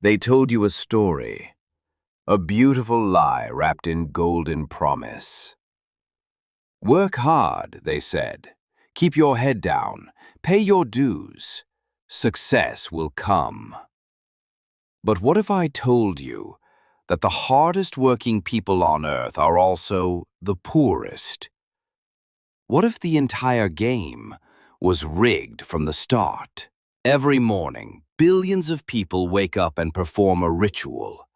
They told you a story, a beautiful lie wrapped in golden promise. Work hard, they said. Keep your head down. Pay your dues. Success will come. But what if I told you that the hardest working people on earth are also the poorest? What if the entire game was rigged from the start? Every morning, billions of people wake up and perform a ritual.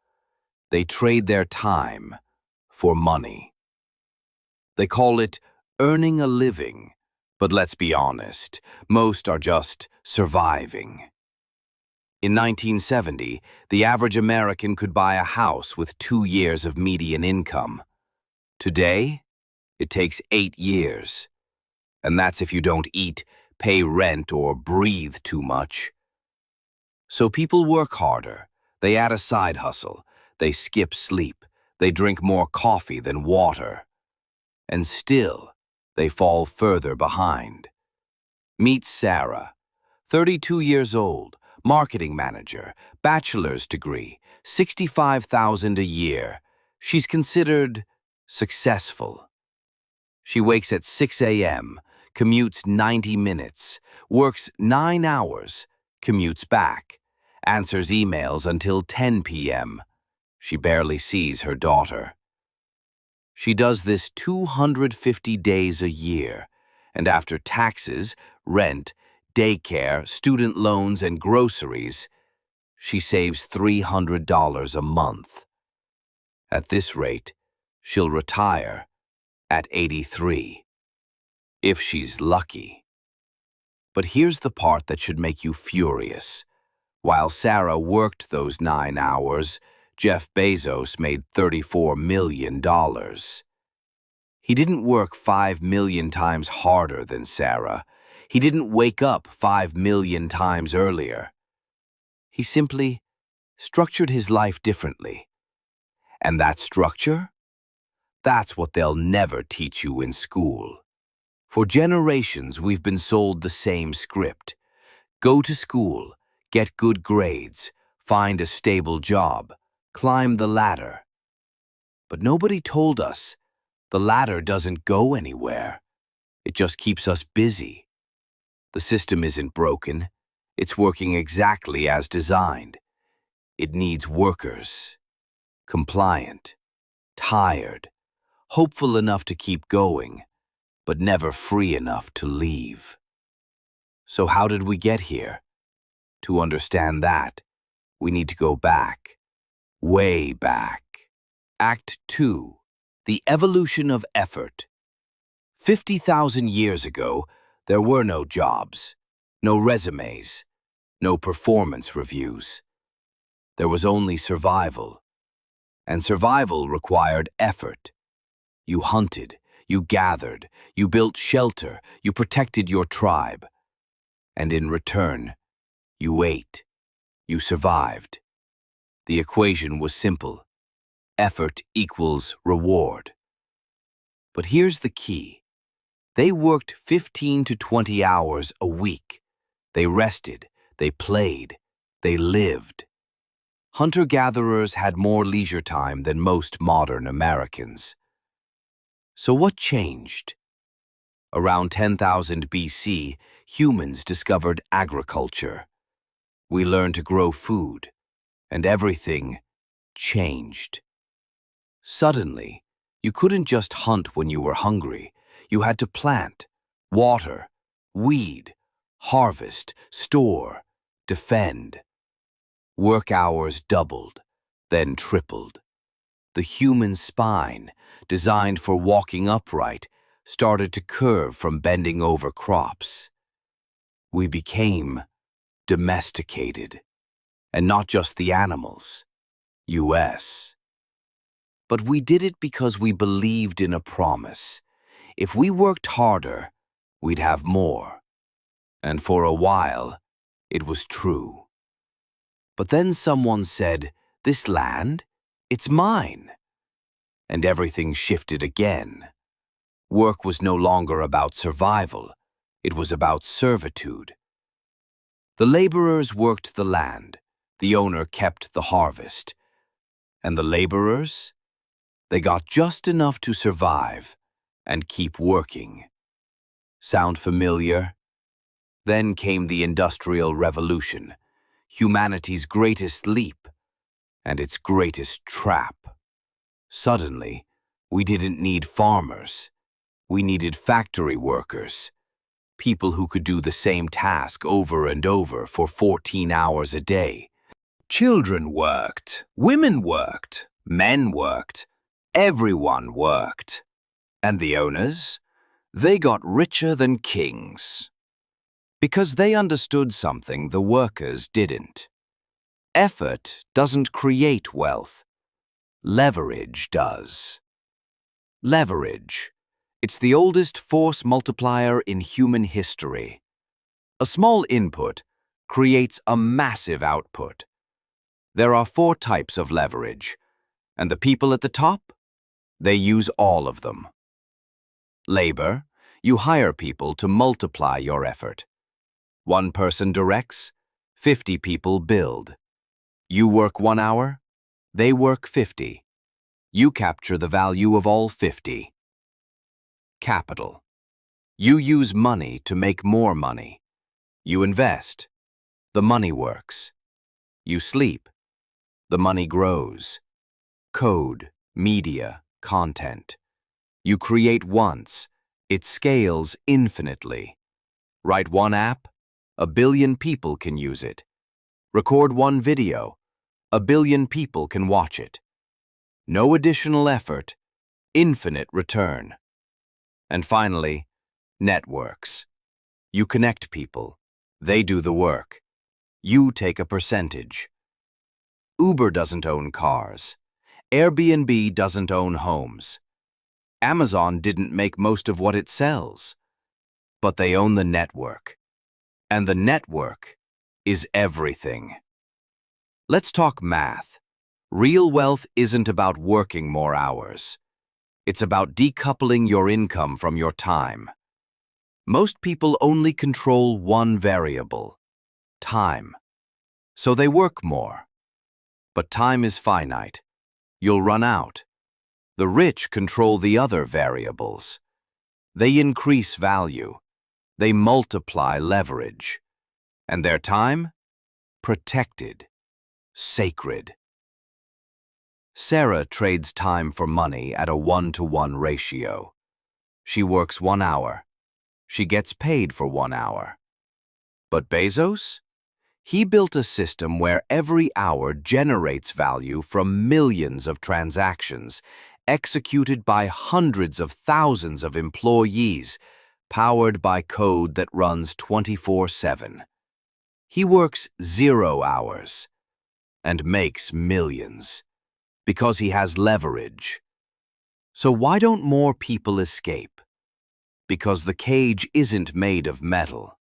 They trade their time for money. They call it earning a living, but let's be honest, most are just surviving. In 1970, the average American could buy a house with 2 years of median income. Today, it takes 8 years. And that's if you don't eat, pay rent, or breathe too much. So people work harder, they add a side hustle, they skip sleep, they drink more coffee than water. And still, they fall further behind. Meet Sarah, 32 years old, marketing manager, bachelor's degree, $65,000 a year. She's considered successful. She wakes at 6 a.m., commutes 90 minutes, works 9 hours, commutes back, answers emails until 10 p.m. She barely sees her daughter. She does this 250 days a year, and after taxes, rent, daycare, student loans, and groceries, she saves $300 a month. At this rate, she'll retire at 83, if she's lucky. But here's the part that should make you furious. While Sarah worked those 9 hours, Jeff Bezos made $34 million. He didn't work 5 million times harder than Sarah. He didn't wake up 5 million times earlier. He simply structured his life differently. And that structure? That's what they'll never teach you in school. For generations, we've been sold the same script. Go to school, get good grades, find a stable job, climb the ladder. But nobody told us the ladder doesn't go anywhere. It just keeps us busy. The system isn't broken. It's working exactly as designed. It needs workers, compliant, tired, hopeful enough to keep going, but never free enough to leave. So how did we get here? To understand that, we need to go back, way back. Act 2, the evolution of effort. 50,000 years ago, there were no jobs, no resumes, no performance reviews. There was only survival. And survival required effort. You hunted, you gathered, you built shelter, you protected your tribe. And in return, you ate, you survived. The equation was simple. Effort equals reward. But here's the key. They worked 15 to 20 hours a week. They rested, they played, they lived. Hunter-gatherers had more leisure time than most modern Americans. So what changed? Around 10,000 BC, humans discovered agriculture. We learned to grow food, and everything changed. Suddenly, you couldn't just hunt when you were hungry. You had to plant, water, weed, harvest, store, defend. Work hours doubled, then tripled. The human spine, designed for walking upright, started to curve from bending over crops. We became domesticated, and not just the animals, US. But we did it because we believed in a promise. If we worked harder, we'd have more. And for a while, it was true. But then someone said, "This land, it's mine." And everything shifted again. Work was no longer about survival. It was about servitude. The laborers worked the land, the owner kept the harvest. And the laborers? They got just enough to survive and keep working. Sound familiar? Then came the Industrial Revolution, humanity's greatest leap and its greatest trap. Suddenly, we didn't need farmers. We needed factory workers, people who could do the same task over and over for 14 hours a day. Children worked, women worked, men worked, everyone worked. And the owners? They got richer than kings. Because they understood something the workers didn't. Effort doesn't create wealth. Leverage does. Leverage. It's the oldest force multiplier in human history. A small input creates a massive output. There are 4 types of leverage, and the people at the top, they use all of them. Labor, you hire people to multiply your effort. 1 person directs, 50 people build. You work 1 hour, they work 50. You capture the value of all 50. Capital. You use money to make more money. You invest. The money works. You sleep. The money grows. Code, media, content. You create once. It scales infinitely. Write 1 app, 1 billion people can use it. Record 1 video, 1 billion people can watch it. No additional effort, infinite return. And finally, networks. You connect people. They do the work. You take a percentage. Uber doesn't own cars. Airbnb doesn't own homes. Amazon didn't make most of what it sells. But they own the network. And the network is everything. Let's talk math. Real wealth isn't about working more hours. It's about decoupling your income from your time. Most people only control 1 variable, time. So they work more. But time is finite. You'll run out. The rich control the other variables. They increase value. They multiply leverage. And their time? Protected. Sacred. Sarah trades time for money at a 1-to-1 ratio. She works 1 hour. She gets paid for 1 hour. But Bezos? He built a system where every hour generates value from millions of transactions, executed by hundreds of thousands of employees, powered by code that runs 24/7. He works 0 hours and makes millions. Because he has leverage. So why don't more people escape? Because the cage isn't made of metal.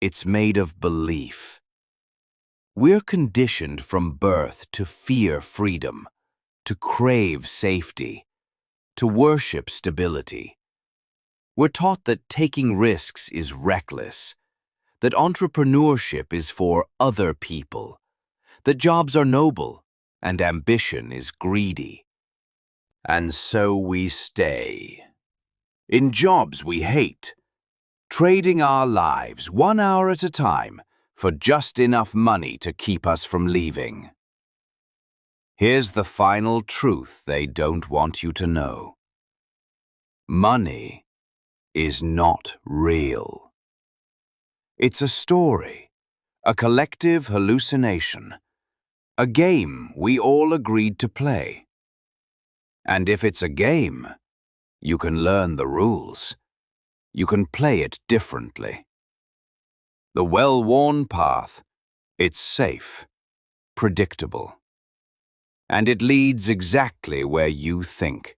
It's made of belief. We're conditioned from birth to fear freedom, to crave safety, to worship stability. We're taught that taking risks is reckless, that entrepreneurship is for other people, that jobs are noble, and ambition is greedy. And so we stay. In jobs we hate, trading our lives 1 hour at a time for just enough money to keep us from leaving. Here's the final truth they don't want you to know. Money is not real. It's a story, a collective hallucination. A game we all agreed to play. And if it's a game, you can learn the rules. You can play it differently. The well-worn path, it's safe, predictable. And it leads exactly where you think.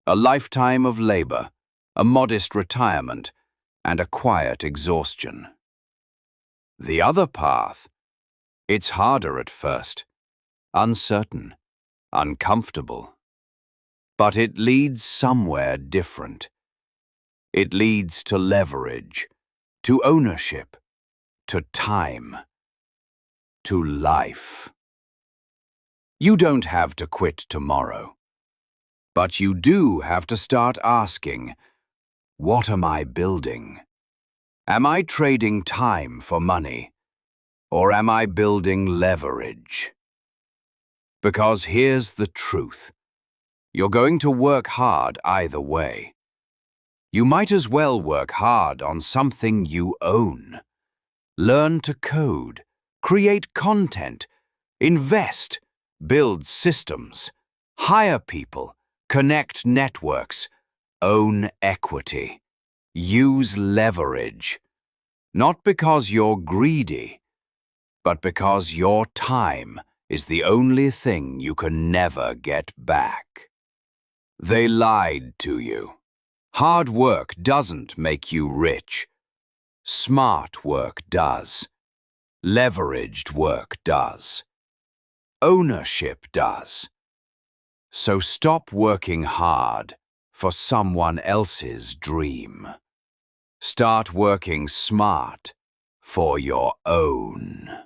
A lifetime of labor, a modest retirement, and a quiet exhaustion. The other path, it's harder at first, uncertain, uncomfortable. But it leads somewhere different. It leads to leverage, to ownership, to time, to life. You don't have to quit tomorrow, but you do have to start asking, what am I building? Am I trading time for money, or am I building leverage? Because here's the truth. You're going to work hard either way. You might as well work hard on something you own. Learn to code, create content, invest, build systems, hire people, connect networks, own equity, use leverage. Not because you're greedy, but because your time is the only thing you can never get back. They lied to you. Hard work doesn't make you rich. Smart work does. Leveraged work does. Ownership does. So stop working hard for someone else's dream. Start working smart for your own.